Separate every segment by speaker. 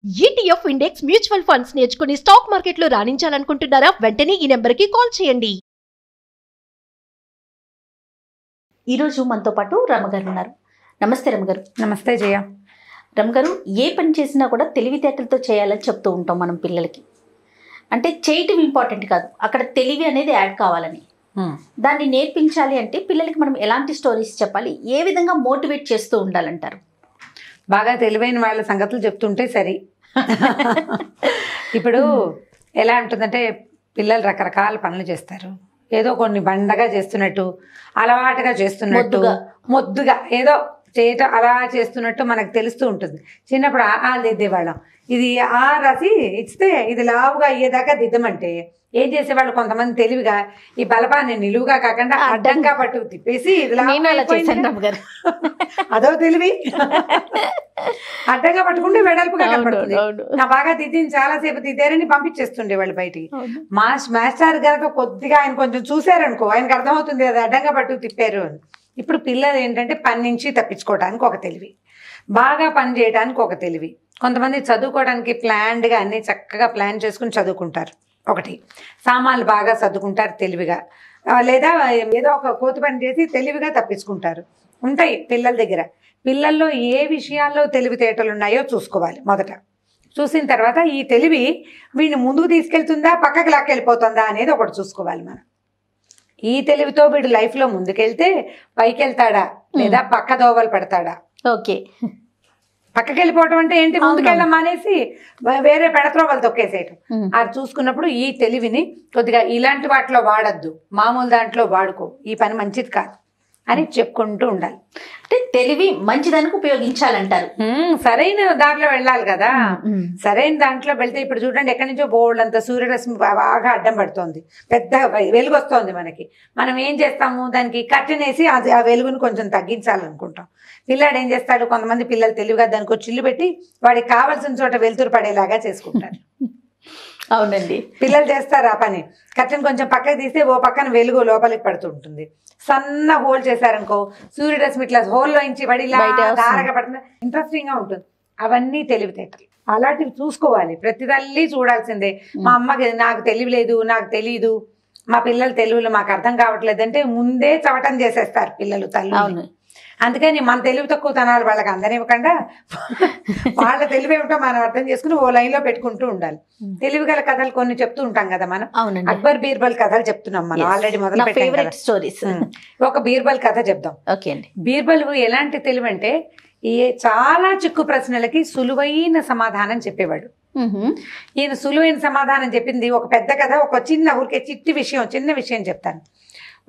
Speaker 1: ETF index mutual funds నేర్చుకుని stock మార్కెట్లో రాణించాలనుకుంటున్నారా? వెంటనే ఈ నెంబర్కి కాల్ చేయండి.
Speaker 2: ఈరోజు మనతో పాటు రమగారు ఉన్నారు. నమస్తే రమగారు.
Speaker 3: నమస్తే జయ.
Speaker 2: రమగారు, ఏ పని చేసినా కూడా తెలివితేటలతో చేయాలని చెప్తూ ఉంటాం మనం పిల్లలకి. అంటే చేయటం ఇంపార్టెంట్ కాదు, అక్కడ తెలివి అనేది యాడ్ కావాలని. దాన్ని నేర్పించాలి అంటే పిల్లలకి మనం ఎలాంటి స్టోరీస్ చెప్పాలి, ఏ విధంగా మోటివేట్ చేస్తూ ఉండాలంటారు?
Speaker 3: బాగా తెలివైన వాళ్ళ సంగతులు చెప్తుంటే సరి. ఇప్పుడు ఎలా ఉంటుందంటే పిల్లలు రకరకాల పనులు చేస్తారు. ఏదో కొన్ని బండగా చేస్తున్నట్టు, అలవాటుగా చేస్తున్నట్టు, మొద్దుగా ఏదో చేయటం అలా చేస్తున్నట్టు మనకు తెలుస్తూ ఉంటుంది. చిన్నప్పుడు ఆలు దిద్దేవాళ్ళం. ఇది ఆ రాసి ఇస్తే ఇది లావుగా అయ్యేదాకా దిద్దమంటే ఏం చేసేవాళ్ళు, కొంతమంది తెలివిగా ఈ బలపాన్ని నిలువుగా కాకుండా అడ్డంగా పట్టు తిప్పేసి అదో తెలివి. అడ్డంగా పట్టుకుంటే వెడల్పుగా కనపడుతుంది. నా బాగా దిద్దిని చాలాసేపు దిద్దారని పంపించేస్తుండే వాళ్ళు బయటికి. మాస్టర్ కనుక కొద్దిగా ఆయన కొంచెం చూసారనుకో, ఆయనకు అర్థమవుతుంది అది అడ్డంగా పట్టు తిప్పారు అని. ఇప్పుడు పిల్లలు ఏంటంటే పని నుంచి తప్పించుకోవడానికి ఒక తెలివి, బాగా పని చేయడానికి ఒక తెలివి. కొంతమంది చదువుకోవడానికి ప్లాన్డ్గా అన్ని చక్కగా ప్లాన్ చేసుకుని చదువుకుంటారు. ఒకటి సామాన్లు బాగా సర్దుకుంటారు తెలివిగా, లేదా ఏదో ఒక కోతి పని చేసి తెలివిగా తప్పించుకుంటారు. ఉంటాయి పిల్లల దగ్గర. పిల్లల్లో ఏ విషయాల్లో తెలివితేటలు ఉన్నాయో చూసుకోవాలి. మొదట చూసిన తర్వాత ఈ తెలివి వీడిని ముందుకు తీసుకెళ్తుందా పక్కకి లాక్కెళ్ళిపోతుందా అనేది ఒకటి చూసుకోవాలి మనం. ఈ తెలివితో వీడు లైఫ్లో ముందుకెళ్తే పైకి వెళ్తాడా లేదా పక్క దోవలు పెడతాడా?
Speaker 2: ఓకే,
Speaker 3: పక్కకి వెళ్ళిపోవటం అంటే ఏంటి, ముందుకెళ్ళడం మానేసి వేరే పెడత్రోవలు తొక్కేసేయటం. అది చూసుకున్నప్పుడు ఈ తెలివిని కొద్దిగా ఇలాంటి వాటిలో వాడద్దు, మామూలు దాంట్లో వాడుకో, ఈ పని మంచిది కాదు అని చెప్పుకుంటూ ఉండాలి.
Speaker 2: అంటే తెలివి మంచిదానికి ఉపయోగించాలంటారు.
Speaker 3: సరైన దాంట్లో వెళ్ళాలి కదా. సరైన దాంట్లో వెళ్తే ఇప్పుడు చూడండి, ఎక్కడి నుంచో బోల్డ్ అంత సూర్యరశ్మి బాగా అడ్డం పడుతోంది, పెద్ద వెలుగు వస్తోంది మనకి. మనం ఏం చేస్తాము, దానికి కట్టెనేసి అది ఆ వెలుగుని కొంచెం తగ్గించాలనుకుంటాం. పిల్లాడు ఏం చేస్తాడు, కొంతమంది పిల్లలు తెలివిగా దానికి చిల్లు పెట్టి వాడికి కావాల్సిన చోట వెలుతురు పడేలాగా చేసుకుంటారు.
Speaker 2: అవునండి, పిల్లలు
Speaker 3: చేస్తారు ఆ పని. కట్టెను కొంచెం పక్కకి తీస్తే ఓ పక్కన వెలుగు లోపలికి పడుతుంటుంది. సన్న హోల్ చేశారనుకో, సూర్యరశ్మి ఇట్లా హోల్లో నుంచి పడి దారగా పడుతుంది, ఇంట్రెస్టింగ్ గా ఉంటుంది. అవన్నీ తెలివితేటలు. అలాంటివి చూసుకోవాలి, ప్రతి తల్లి చూడాల్సిందే. మా అమ్మకి నాకు తెలివి లేదు, నాకు తెలీదు, మా పిల్లలు తెలివిలో మాకు అర్థం కావట్లేదు అంటే ముందే చవటం చేసేస్తారు పిల్లలు తల్లి. అందుకని మన తెలివి తక్కువ తనాలు వాళ్ళకి అందనివ్వకుండా వాళ్ళ తెలివి ఏమిటో మనం అర్థం చేసుకుని ఓ లైన్ లో పెట్టుకుంటూ ఉండాలి. తెలివి గల కథలు కొన్ని చెప్తూ ఉంటాం కదా మనం. అక్బర్ బీర్బల్ కథలు చెప్తున్నాం మనం, ఆల్రెడీ మొదలు పెట్టాం. ఒక బీర్బల్ కథ చెప్దాం. బీర్బల్ ఎలాంటి తెలివి అంటే చాలా చిక్కు ప్రశ్నలకి సులువైన సమాధానం చెప్పేవాడు. ఈయన సులువైన సమాధానం చెప్పింది ఒక పెద్ద కథ, ఒక చిన్న ఊరికే చిన్న విషయం చెప్తాను.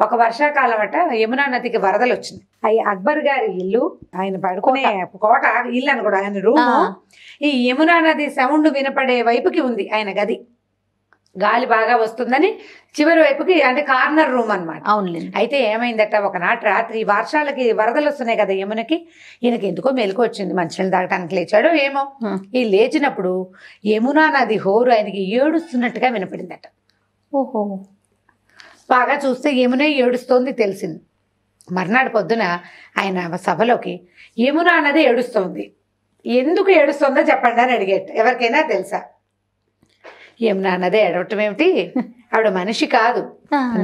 Speaker 3: ఒక వర్షాకాలం అట యమునా నదికి వరదలు వచ్చింది. అవి అక్బర్ గారి ఇల్లు, ఆయన పడుకునే కోట, ఇల్లు అని కూడా ఆయన రూము, ఈ యమునా నది సౌండ్ వినపడే వైపుకి ఉంది ఆయన గది. గాలి బాగా వస్తుందని చివరి వైపుకి, అంటే కార్నర్ రూమ్ అనమాట. అయితే ఏమైందట, ఒకనాటి రాత్రి వర్షాలకి వరదలు వస్తున్నాయి కదా యమునకి, ఈయనకి ఎందుకో మెలకు వచ్చింది, మంచినీళ్ళు తాగటానికి లేచాడో ఏమో. ఈ లేచినప్పుడు యమునా నది హోరు ఆయనకి ఏడుస్తున్నట్టుగా వినపడిందట. ఓహో, బాగా చూస్తే యమునే ఏడుస్తోంది తెలిసింది. మర్నాడు పొద్దున ఆయన సభలోకి యమునా నది ఏడుస్తోంది, ఎందుకు ఏడుస్తోందో చెప్పండి అని అడిగేట. ఎవరికైనా తెలుసా? యమునా నది ఏడవటం ఏమిటి, ఆవిడ మనిషి కాదు,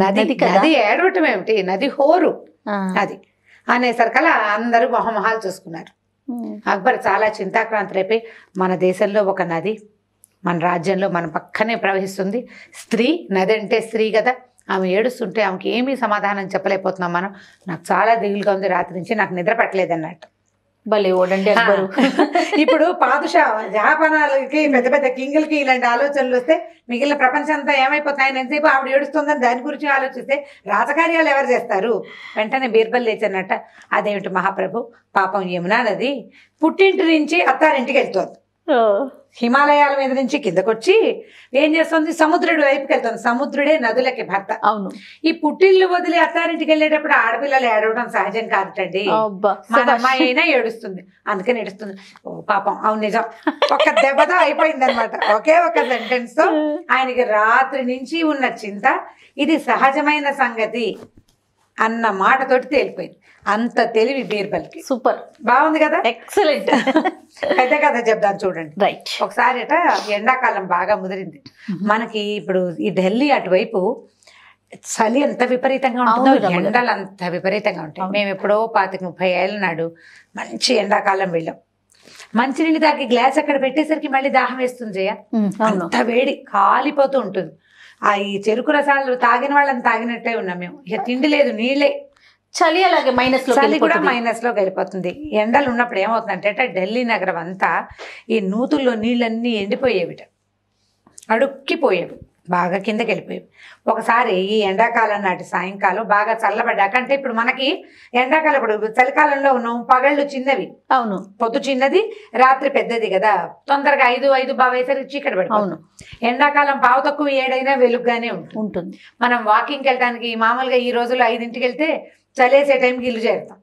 Speaker 3: నది ఏడవటం ఏమిటి, నది హోరు అది అనేసరికల్లా అందరూ మొహమొహాలు చూసుకున్నారు. అక్బర్ చాలా చింతాక్రాంతులైపోయి, మన దేశంలో ఒక నది మన రాజ్యంలో మన పక్కనే ప్రవహిస్తుంది, స్త్రీ, నది అంటే స్త్రీ కదా, ఆమె ఏడుస్తుంటే ఆమెకి ఏమీ సమాధానం చెప్పలేకపోతున్నాం మనం, నాకు చాలా దిగులుగా ఉంది, రాత్రి నుంచి నాకు నిద్ర పట్టలేదు అన్నట్టు.
Speaker 2: భలే ఓడండి అక్బరు.
Speaker 3: ఇప్పుడు పాదుషా జహాపానాలకి పెద్ద పెద్ద కింగులకి ఇలాంటి ఆలోచనలు వస్తే మిగిలిన ప్రపంచం అంతా ఏమైపోతుంది, ఆయన ఎంతసేపు ఆవిడ ఏడుస్తుందని దాని గురించి ఆలోచిస్తే రాజకార్యాలు ఎవరు చేస్తారు? వెంటనే బీర్బల్ లేచన్నట్ట, అదేమిటి మహాప్రభు, పాపం యమునా నది పుట్టింటి నుంచి అత్తారింటికి వెళ్తోంది, హిమాలయాల మీద నుంచి కిందకొచ్చి ఏం చేస్తుంది, సముద్రుడి వైపుకి వెళ్తుంది. సముద్రుడే నదులకి భర్త. అవును, ఈ పుట్టిల్లు వదిలి అత్తారింటికి వెళ్ళేటప్పుడు ఆడపిల్లలు ఏడవడం సహజం కాదుటండి. మన అమ్మాయి అయినా ఏడుస్తుంది, అందుకని ఏడుస్తుంది. ఓ పాపం, అవును నిజం. ఒక దెబ్బతో అయిపోయింది అనమాట, ఒకే ఒక సెంటెన్స్ తో ఆయనకి రాత్రి నుంచి ఉన్న చింత ఇది సహజమైన సంగతి అన్న మాటతోటి తేలిపోయింది. అంత తెలివి బీర్బల్కి.
Speaker 2: సూపర్,
Speaker 3: బాగుంది కదా,
Speaker 2: ఎక్సలెంట్.
Speaker 3: పెద్ద కథ చెప్తాను చూడండి.
Speaker 2: రైట్.
Speaker 3: ఒకసారి ఎండాకాలం బాగా ముదిరింది మనకి. ఇప్పుడు ఈ ఢిల్లీ అటువైపు చలి ఎంత విపరీతంగా ఉంటుందో, ఎండలు అంత విపరీతంగా ఉంటాయి. మేము ఎప్పుడో 25-30 ఏళ్ళ నాడు మంచి ఎండాకాలం వెళ్ళాం. మంచినీళ్ళు తాగి గ్లాస్ అక్కడ పెట్టేసరికి మళ్ళీ దాహం వేస్తుంది జయ. అంత వేడి కాలిపోతూ ఉంటుంది. ఈ చెరుకు రసాలు తాగిన వాళ్ళని తాగినట్టే ఉన్నాం మేము. ఇక తిండి లేదు, నీళ్ళే.
Speaker 2: చలి అలాగే
Speaker 3: చలి కూడా మైనస్ లోకి వెళ్ళిపోతుంది. ఎండలు ఉన్నప్పుడు ఏమవుతుందంటే ఢిల్లీ నగరం అంతా ఈ నూతుల్లో నీళ్ళన్నీ ఎండిపోయేవిట, అడుక్కిపోయేవి, బాగా కిందకి వెళ్ళిపోయేవి. ఒకసారి ఈ ఎండాకాలం నాటి సాయంకాలం బాగా చల్లబడ్డాక, అంటే ఇప్పుడు మనకి ఎండాకాలం, ఇప్పుడు చలికాలంలో ఉన్నాం, పగళ్ళు చిన్నవి,
Speaker 2: అవును,
Speaker 3: పొద్దు చిన్నది, రాత్రి పెద్దది కదా, తొందరగా 5 బావేసరికి చీకటి పడిపోతుంది. ఎండాకాలం పావు తక్కువ 7 అయినా వెలుగుగానే ఉంటుంది. మనం వాకింగ్కి వెళ్ళడానికి మామూలుగా ఈ రోజుల్లో 5ంటికి వెళ్తే చలేసే టైంకి ఇల్లు చేరుతాం.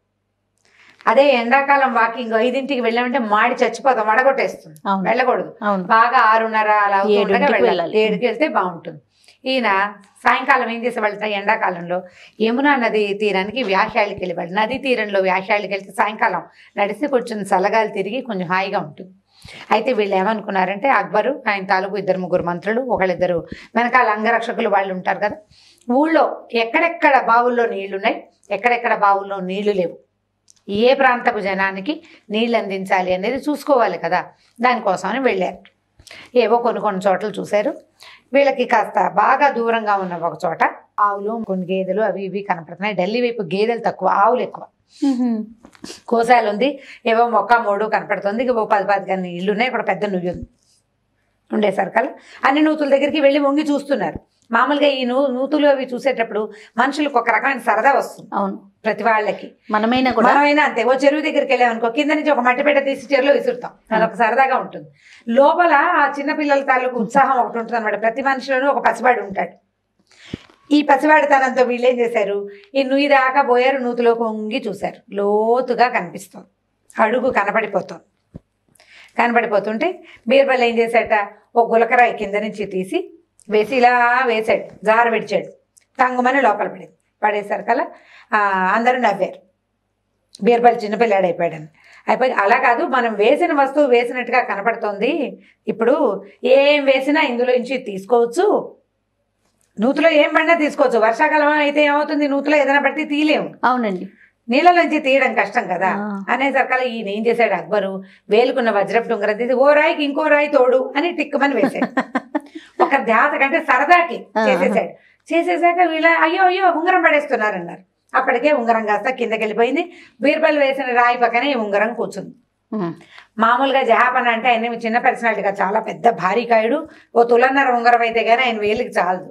Speaker 3: అదే ఎండాకాలం వాకింగ్ 5ంటికి వెళ్ళామంటే మాడి చచ్చిపోతాం, వడగొట్టేస్తుంది, వెళ్ళకూడదు. బాగా 6:30 అలా 7కి వెళ్తే బాగుంటుంది. ఈయన సాయంకాలం ఏం చేసి వెళ్తాం, ఎండాకాలంలో యమునా నది తీరానికి వ్యాఖ్యాళ్ళకి వెళ్ళి నదీ తీరంలో వ్యాఖ్యాళ్ళకి వెళ్తే సాయంకాలం నడిసి కొంచెం చల్లగాలి తిరిగి కొంచెం హాయిగా ఉంటుంది. అయితే వీళ్ళు ఏమనుకున్నారంటే, అక్బరు ఆయన తాలూకు 2-3 మంత్రులు, ఒకళ్ళిద్దరు వెనకాల అంగరక్షకులు వాళ్ళు ఉంటారు కదా, ఊళ్ళో ఎక్కడెక్కడ బావుల్లో నీళ్లున్నాయి, ఎక్కడెక్కడ బావుల్లో నీళ్లు లేవు, ఏ ప్రాంతపు జనానికి నీళ్ళు అందించాలి అనేది చూసుకోవాలి కదా, దానికోసమని వెళ్ళారు. ఏవో కొన్ని చోట్ల చూశారు. వీళ్ళకి కాస్త బాగా దూరంగా ఉన్న ఒక చోట ఆవులు, కొన్ని గేదెలు అవి ఇవి కనపడుతున్నాయి. ఢిల్లీ వైపు గేదెలు తక్కువ, ఆవులు ఎక్కువ. కోసాలు ఉంది, ఏవో 1-3 కనపడుతుంది. ఓ 10-15 ఇళ్ళు ఉన్నాయి. ఇక్కడ పెద్ద నుయ్యి ఉంది. ఉండేసరికల్లా అన్ని నూతుల దగ్గరికి వెళ్ళి వంగి చూస్తున్నారు. మామూలుగా ఈ నూతులు అవి చూసేటప్పుడు మనుషులకు ఒక రకమైన సరదా వస్తుంది. అవును, ప్రతి వాళ్ళకి. మనమైనా అంతే. ఓ చెరువు దగ్గరికి వెళ్ళామనుకో, కింద నుంచి ఒక మట్టిపేట తీసి చెరువులో విసురుతాం, అదొక సరదాగా ఉంటుంది. లోపల ఆ చిన్నపిల్లల తాలూకు ఉత్సాహం ఒకటి ఉంటుంది అనమాట. ప్రతి మనిషిలోనూ ఒక పసివాడు ఉంటాడు. ఈ పసివాడితనంతో వీళ్ళు ఏం చేశారు, ఈ నుయ్యి దాకా పోయారు, నూతులోకి వంగి చూశారు. లోతుగా కనిపిస్తుంది, అడుగు కనపడిపోతుంటే బీర్బల్ ఏం చేశాట, ఓ గులకరాయి కింద నుంచి తీసి వేసి ఇలా వేసాడు, జార విడిచాడు, తంగుమని లోపల పడేసరికల్లా అందరూ నవ్వారు. బీర్బల్ చిన్నపిల్లాడు అయిపోయాడని. అలా కాదు, మనం వేసిన వస్తువు వేసినట్టుగా కనపడుతోంది, ఇప్పుడు ఏం వేసినా ఇందులో నుంచి తీసుకోవచ్చు, నూతులో ఏం పడినా తీసుకోవచ్చు. వర్షాకాలం అయితే ఏమవుతుంది, నూతులో ఏదైనా పడితే తీయలేము. అవునండి, నీళ్ళ నుంచి తీయడం కష్టం కదా అనేసరికల్లా ఈయన ఏం చేశాడు, అక్బరు వేలుకున్న వజ్రపు ఉంగరం తీసి ఓ రాయికి ఇంకో రాయి తోడు అని టిక్కుమని వేశాడు. ఒక ధ్యాస కంటే సరదాకి చేసేసాక వీళ్ళ అయ్యో ఉంగరం పడేస్తున్నారన్నారు. అప్పటికే ఉంగరం కాస్త కిందకి వెళ్ళిపోయింది. బీర్బల్ వేసిన రాయి పక్కనే ఈ ఉంగరం కూర్చుంది. మామూలుగా జహాపన అంటే ఆయన చిన్న పర్సనాలిటీగా చాలా పెద్ద భారీకాయుడు. ఓ 1.5 తులం ఉంగరం అయితే కానీ ఆయన వేలికి చాలదు.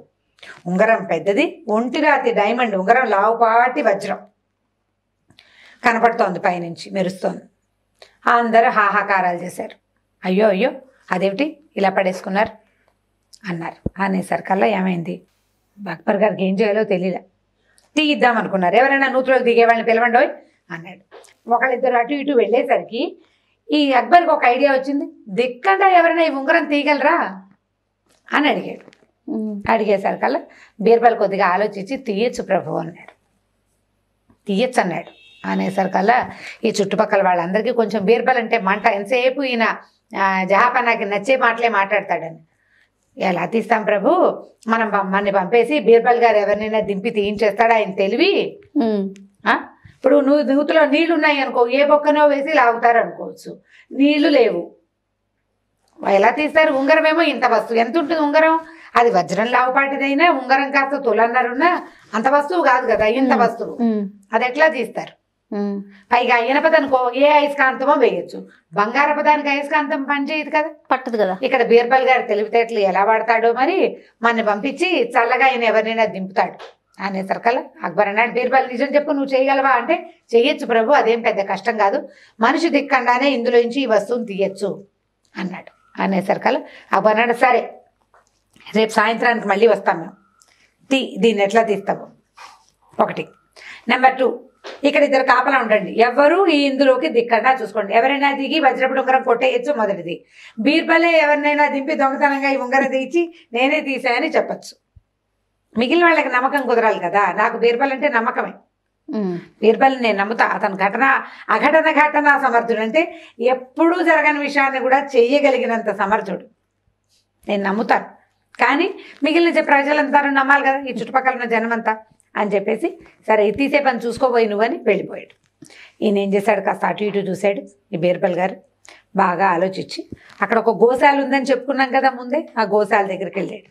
Speaker 3: ఉంగరం పెద్దది, ఒంటిరాతి డైమండ్ ఉంగరం, లావుపాటి వజ్రం కనపడుతోంది, పైనుంచి మెరుస్తోంది. అందరూ హాహాకారాలు చేశారు. అయ్యో అదేమిటి ఇలా పడేసుకున్నారు అన్నారు. అనేసరికల్లా ఏమైంది, అక్బర్ గారికి ఏం చేయాలో తెలియలే. తీయిద్దాం అనుకున్నారు. ఎవరైనా నూతులోకి దిగే వాళ్ళని పిలవండోయ్ అన్నాడు. ఒకళ్ళిద్దరు అటు ఇటు వెళ్ళేసరికి ఈ అక్బర్కి ఒక ఐడియా వచ్చింది. దిక్కండా ఎవరైనా ఈ ఉంగరం తీయగలరా అని అడిగాడు. అడిగేసరికల్లా బీర్బల్ కొద్దిగా ఆలోచించి తీయచ్చు ప్రభు అన్నాడు. తీయచ్చు అన్నాడు. అనేసరికల్లా ఈ చుట్టుపక్కల వాళ్ళందరికీ కొంచెం బీర్బల్ అంటే మంట. ఎంతసేపు ఈయన జహాపనాకి నచ్చే మాటలే మాట్లాడతాడని. ఎలా తీస్తాం ప్రభు, మనని పంపేసి బీర్బల్ గారు ఎవరినైనా దింపి తీయించేస్తాడు, ఆయన తెలివి. ఇప్పుడు నూతులో నీళ్లు ఉన్నాయి అనుకో, ఏ బొక్కనో వేసి లాగుతారు అనుకోవచ్చు, నీళ్లు లేవు, ఎలా తీస్తారు? ఉంగరం ఏమో ఇంత వస్తువు, ఎంత ఉంటుంది ఉంగరం, అది వజ్రం లావుపాటిదైనా ఉంగరం కాస్త 1.5 తులం అంత వస్తువు కాదు కదా, ఇంత వస్తువు, అది ఎట్లా తీస్తారు? పైగా ఇనపదనుకో ఏ అయస్కాంతమో వేయచ్చు, బంగారపదానికి అయస్కాంతం పనిచేయదు కదా, పట్టదు కదా. ఇక్కడ బీర్బల్ గారు తెలివితేటలు ఎలా వాడతాడో మరి, మన పంపించి చల్లగా ఆయన ఎవరినైనా దింపుతాడు అనేసరికల్లా అక్బర్ అన్నాడు, బీర్బల్ నిజం చెప్పు, నువ్వు చేయగలవా అంటే, చెయ్యొచ్చు ప్రభు, అదేం పెద్ద కష్టం కాదు, మనిషి దిక్కండానే ఇందులో నుంచి ఈ వస్తువుని తీయచ్చు అన్నాడు. అనేసరికల్లా అక్బర్ అన్నాడు, సరే రేపు సాయంత్రానికి మళ్ళీ వస్తాం మేము, దీన్ని ఎట్లా తీస్తాము, 1. నెంబర్ 2, ఇక్కడ 2 కాపలా ఉండండి, ఎవరు ఈ ఇందులోకి దిక్కండా చూసుకోండి, ఎవరైనా దిగి వజ్రపు ఉంగరం కొట్టేయచ్చు, మొదటిది. బీర్బలే ఎవరినైనా దింపి దొంగతనంగా ఈ ఉంగరం తీసి నేనే తీసాయని చెప్పచ్చు. మిగిలిన వాళ్ళకి నమ్మకం కుదరాలి కదా, నాకు బీర్బల్ అంటే నమ్మకమే, బీర్బల్ నేను నమ్ముతా. అతను అఘటన సమర్థుడు, అంటే ఎప్పుడూ జరగని విషయాన్ని కూడా చెయ్యగలిగినంత సమర్థుడు, నేను నమ్ముతాను. కానీ మిగిలిన ప్రజలంతా నమ్మాలి కదా, ఈ చుట్టుపక్కల ఉన్న జనమంతా అని చెప్పేసి సరే ఇది తీసే పని చూసుకోబోయి నువ్వని వెళ్ళిపోయాడు. ఈయన ఏం చేశాడు, కాస్త అటు ఇటు చూశాడు. ఈ బీర్బల్ గారు బాగా ఆలోచించి అక్కడ ఒక గోశాల ఉందని చెప్పుకున్నాం కదా ముందే, ఆ గోశాల దగ్గరికి వెళ్ళాడు.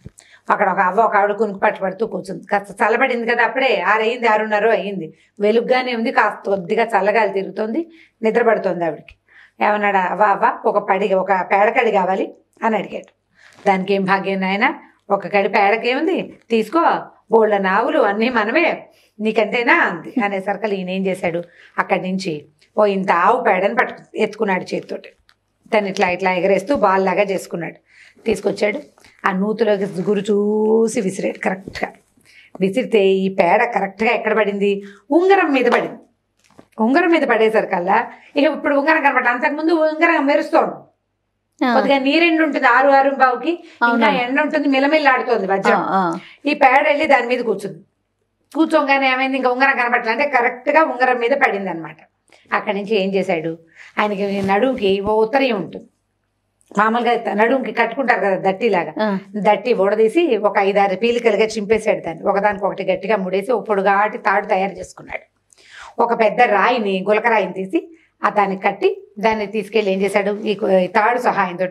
Speaker 3: అక్కడ ఒక ఆవిడ కునుకు పట్టుబడుతూ కూర్చుంది. కాస్త చల్లబడింది కదా, అప్పుడే 6:30 అయ్యింది, వెలుగ్గానే ఉంది, కాస్త కొద్దిగా చల్లగాలి తిరుగుతుంది, నిద్రపడుతుంది ఆవిడకి. ఏమన్నాడు, ఒక పేడకడి కావాలి అని అడిగాడు. దానికి ఏం భాగ్యం నాయన, ఒక కడి పేడకేముంది, తీసుకో, బోళ్ళ నావులు అన్నీ మనమే, నీకంటేనా అంది. అనేసరికి ఈయన ఏం చేశాడు, అక్కడి నుంచి ఇంత ఆవు పేడని ఎత్తుకున్నాడు చేతితోటి. తను ఇట్లా ఎగరేస్తూ బాల్ లాగా చేసుకున్నాడు. తీసుకొచ్చాడు, ఆ నూతులోకి గురి చూసి విసిరాడు. కరెక్ట్గా విసిరితే ఈ పేడ కరెక్ట్గా ఎక్కడ పడింది, ఉంగరం మీద పడింది. ఉంగరం మీద పడేసరికల్లా ఇక ఇప్పుడు ఉంగరం కనపడ, అంతకుముందు ఉంగరం మెరుస్తోంది, కొద్దిగా నీరెండు ఉంటుంది 6:6 ఇంకా ఎండ ఉంటుంది, మిలమిల్లాడుతోంది వజ్రం. ఈ పేడ వెళ్ళి దాని మీద కూర్చోగానే ఏమైంది, ఇంకా ఉంగరం కనపడలే, అంటే కరెక్ట్గా ఉంగరం మీద పడింది అనమాట. అక్కడి నుంచి ఏం చేశాడు, ఆయనకి నడుముకి ఓ ఉత్తరీయం ఉంటుంది, మామూలుగా నడుముకి కట్టుకుంటారు కదా దట్టిలాగా, దట్టి ఊడదీసి ఒక 5-6 పీలికలుగా చింపేశాడు. దాన్ని ఒకదానికొకటి గట్టిగా ముడేసి ఒక పొడుగాటి తాడు తయారు చేసుకున్నాడు. ఒక పెద్ద రాయిని, గులకరాయిని తీసి దాన్ని కట్టి దాన్ని తీసుకెళ్ళి ఏం చేశాడు, ఈ తాడు సహాయంతో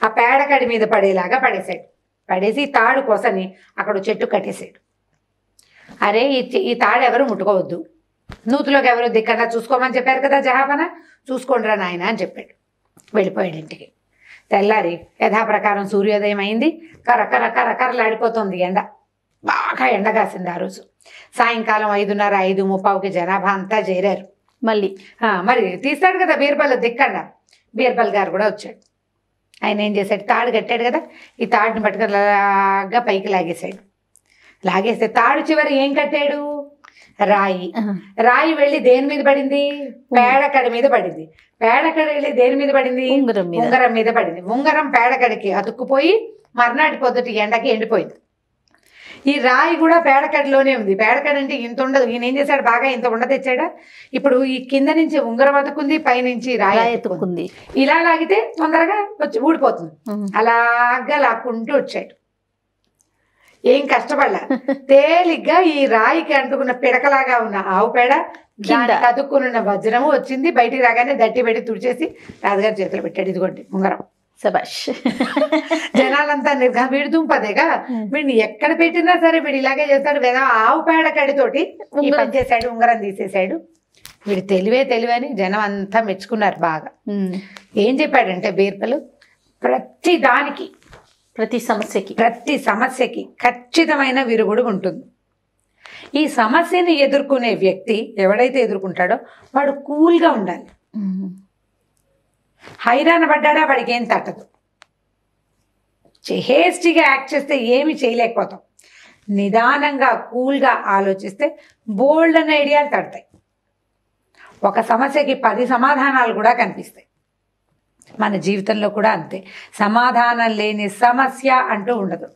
Speaker 3: ఆ పేడకడి మీద పడేలాగా పడేశాడు. పడేసి ఈ తాడు కోసని అక్కడ చెట్టు కట్టేశాడు. అరే ఈ తాడు ఎవరు ముట్టుకోవద్దు, నూతులోకి ఎవరు దిక్కంగా చూసుకోమని చెప్పారు కదా జహాపన, చూసుకోండిరా నాయన అని చెప్పాడు. వెళ్ళిపోయాడు ఇంటికి. తెల్లారి యథాప్రకారం సూర్యోదయం అయింది. కర్రలాడిపోతుంది ఎండ, బాగా ఎండ కాసింది ఆ రోజు. సాయంకాలం 5:30, 5:30కి జనాభా అంతా చేరారు. మరి తీస్తాడు కదా బీర్బల్ దిక్కండా, బీర్బల్ గారు కూడా వచ్చాడు. ఆయన ఏం చేశాడు, తాడు కట్టాడు కదా, ఈ తాడుని పట్టుకుని లాగా పైకి లాగేశాడు. లాగేస్తే తాడు చివరి ఏం కట్టాడు, రాయి వెళ్ళి దేని మీద పడింది, పేడకడి మీద పడింది. పేడకడి వెళ్ళి దేని మీద పడింది, ఉంగరం మీద పడింది. ఉంగరం పేడకడికి అతుక్కుపోయి మర్నాటి పొద్దుటి ఎండకి ఎండిపోయింది. ఈ రాయి కూడా పేడకడిలోనే ఉంది. పేడకడి అంటే ఇంత ఉండదు. ఈయన ఏం చేశాడు, బాగా ఇంత ఉండ తెచ్చాడా. ఇప్పుడు ఈ కింద నుంచి ఉంగరం అతుక్కుంది, పైనుంచి రాయి ఎత్తుకుంది. ఇలా లాగితే తొందరగా వచ్చి ఊడిపోతుంది. అలాగా లాక్కుంటూ వచ్చాడు. ఏం కష్టపడలా, తేలిగ్గా ఈ రాయికి అంటుకున్న పిడకలాగా ఉన్న ఆవు పేడ, దానికి అతుక్కున్న వజ్రము వచ్చింది. బయటికి రాగానే దట్టి పెట్టి తుడిచేసి రాజుగారి చేతిలో పెట్టాడు. ఇదిగోండి ఉంగరం.
Speaker 2: సబాష్.
Speaker 3: జనాలంతా వీడు దుంపదేగా, వీడిని ఎక్కడ పెట్టినా సరే వీడు ఇలాగే చేస్తాడు. ఆవు పేడ కడితోటి పని చేశాడు, ఉంగరం తీసేశాడు. వీడు తెలివని జనం అంతా మెచ్చుకున్నారు బాగా. ఏం చెప్పాడంటే బీర్బల్, ప్రతి సమస్యకి ఖచ్చితమైన విరుగుడు ఉంటుంది. ఈ సమస్యని ఎదుర్కొనే వ్యక్తి ఎవడైతే ఎదుర్కొంటాడో వాడు కూల్గా ఉండాలి. హైరాణ పడ్డాడా వాడికి ఏం తట్టదు. హేస్టీగా యాక్ట్ చేస్తే ఏమి చేయలేకపోతాం. నిదానంగా కూల్గా ఆలోచిస్తే బోల్డ్ అనే ఐడియాలు తడతాయి. ఒక సమస్యకి 10 సమాధానాలు కూడా కనిపిస్తాయి. మన జీవితంలో కూడా అంతే. సమాధానం లేని సమస్య అంటూ ఉండదు.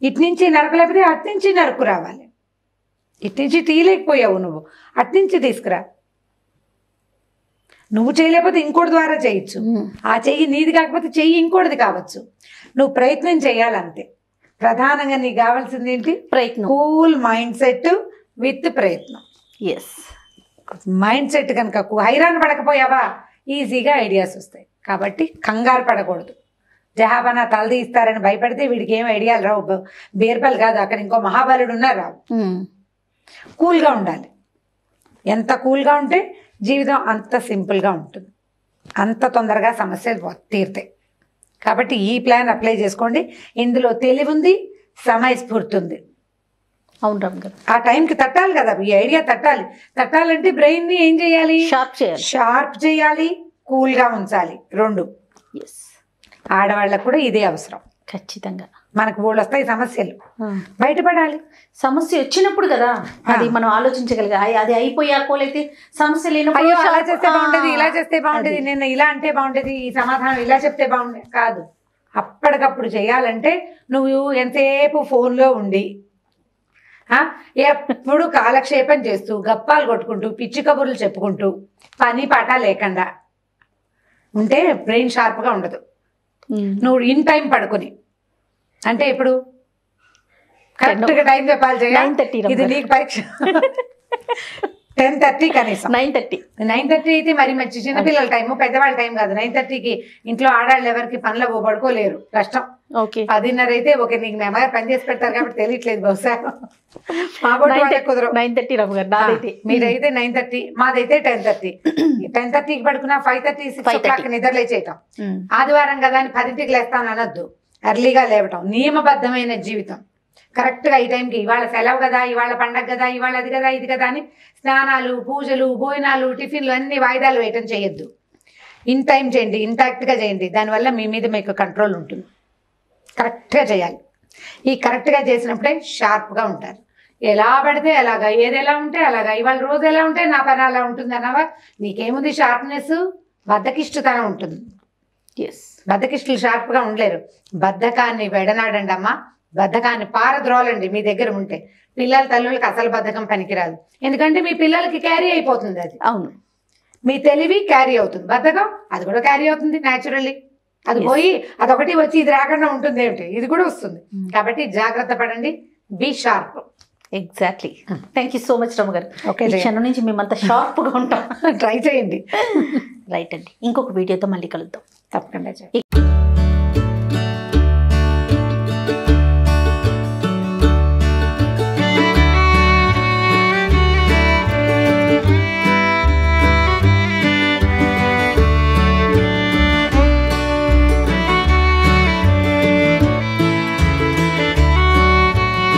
Speaker 3: ఇట్నుంచి నరకు లేకపోతే అట్నుంచి నరకు రావాలి. ఇట్నుంచి తీయలేకపోయావు నువ్వు, అట్నుంచి తీసుకురా. నువ్వు చేయలేకపోతే ఇంకోటి ద్వారా చేయొచ్చు. ఆ చెయ్యి నీది కాకపోతే చెయ్యి ఇంకోటిది కావచ్చు. నువ్వు ప్రయత్నం చేయాలంతే. ప్రధానంగా నీకు కావాల్సింది ఏంటి, ప్రయత్నం. కూల్ మైండ్ సెట్ విత్ ప్రయత్నం. మైండ్ సెట్ కనుక హైరాణ పడకపోయావా ఈజీగా ఐడియాస్ వస్తాయి. కాబట్టి కంగారు పడకూడదు. జహాపన తలదీస్తారని భయపడితే వీడికి ఏం ఐడియాలు రావు. బీర్బల్ కాదు, అక్కడ ఇంకో మహాబలుడు ఉన్నారు, రావు. కూల్గా ఉండాలి. ఎంత కూల్గా ఉంటే జీవితం అంత సింపుల్గా ఉంటుంది, అంత తొందరగా సమస్యలు తీరుతాయి. కాబట్టి ఈ ప్లాన్ అప్లై చేసుకోండి. ఇందులో తెలివి ఉంది, సమయస్ఫూర్తి ఉంది.
Speaker 2: అవును రామ్ గారు,
Speaker 3: ఆ టైంకి తట్టాలి కదా, ఈ ఐడియా తట్టాలంటే బ్రెయిన్ని ఏం చేయాలి, షార్ప్ చేయాలి, కూల్గా ఉంచాలి. 2 ఆడవాళ్ళకు కూడా ఇదే అవసరం.
Speaker 2: ఖచ్చితంగా
Speaker 3: మనకు బోళ్ళు వస్తాయి సమస్యలు, బయటపడాలి.
Speaker 2: సమస్య వచ్చినప్పుడు కదా అది మనం ఆలోచించగలిగా. అది అయిపోయాకో లేకపోతే సమస్య లేనప్పుడు
Speaker 3: అలా చేస్తే బాగుండేది, ఇలా చేస్తే బాగుండేది, నేను ఇలా అంటే బాగుండేది, ఈ సమాధానం ఇలా చెప్తే బాగుండేది కాదు. అప్పటికప్పుడు చేయాలంటే నువ్వు ఎంతసేపు ఫోన్లో ఉండి ఎప్పుడు కాలక్షేపం చేస్తూ గప్పాలు కొట్టుకుంటూ పిచ్చి కబుర్లు చెప్పుకుంటూ పని పాట లేకుండా ఉంటే బ్రెయిన్ షార్ప్గా ఉండదు. నువ్వు ఇన్ టైం పడుకుని అంటే ఇప్పుడు కరెక్ట్గా టైం చెప్పాలి చేయాలి.
Speaker 2: 9:30
Speaker 3: ఇది నీకు పరీక్ష 10:30 కనీసం 9:30 అయితే మరి మంచి చిన్నపిల్లల టైము పెద్దవాళ్ళ టైం కాదు. 9:30కి ఇంట్లో ఆడాళ్ళు ఎవరికి పనులు పడుకోలేరు, కష్టం. 10:30 అయితే ఓకే, నీకు మెమరీ పని చేసి పెడతారు కాబట్టి తెలియట్లేదు బహుశా. మా కుదరవు
Speaker 2: 9:30 రమ్మగారు.
Speaker 3: మీరైతే 9:30, మాదైతే 10:30. 10:30కి పడుకున్నా 5:30, 6 o'clock నిద్రలేచేయటం. ఆదివారం కదా అని 10ంటికి లేస్తాను అనొద్దు, ఎర్లీగా లేవటం. నియమబద్ధమైన జీవితం, కరెక్ట్గా ఈ టైంకి. ఇవాళ సెలవు కదా, ఇవాళ పండగ కదా, ఇవాళ అది కదా ఇది కదా అని స్నానాలు పూజలు భోజనాలు టిఫిన్లు అన్ని వాయిదాలు వేయటం చేయొద్దు. ఇన్ టైం చేయండి, ఇంటాక్ట్గా చేయండి. దానివల్ల మీ మీద మీకు కంట్రోల్ ఉంటుంది. కరెక్ట్గా చేయాలి. ఈ కరెక్ట్గా చేసినప్పుడే షార్ప్గా ఉంటారు. ఎలా పడితే అలాగా, ఏది ఎలా ఉంటే అలాగా, ఇవాళ రోజు ఎలా ఉంటే నా పని అలా ఉంటుంది అన్నావా, నీకేముంది షార్ప్నెస్, బద్ధకిష్టుతనం ఉంటుంది. బద్ధకిష్టులు షార్ప్గా ఉండలేరు. బద్ధకాన్ని వెడనాడండి అమ్మా, బద్ధకాన్ని పారద్రోలండి మీ దగ్గర ఉంటే. పిల్లల తల్లులకి అసలు బద్ధకం పనికిరాదు, ఎందుకంటే మీ పిల్లలకి క్యారీ అయిపోతుంది అది.
Speaker 2: అవును,
Speaker 3: మీ తెలివి క్యారీ అవుతుంది, బద్ధకం అది కూడా క్యారీ అవుతుంది న్యాచురల్లీ. అది పోయి అదొకటి వచ్చి ఇది రాకుండా ఉంటుంది ఏమిటి, ఇది కూడా వస్తుంది. కాబట్టి జాగ్రత్త పడండి, be sharp.
Speaker 2: Exactly. Thank you so much Ramma గారు.
Speaker 3: ఓకే,
Speaker 2: క్షణం నుంచి మేమంతా షార్ప్గా ఉంటాం.
Speaker 3: ట్రై చేయండి.
Speaker 2: రైట్ అండి, ఇంకొక వీడియోతో మళ్ళీ కలుద్దాం.
Speaker 3: తప్పకుండా చేయండి.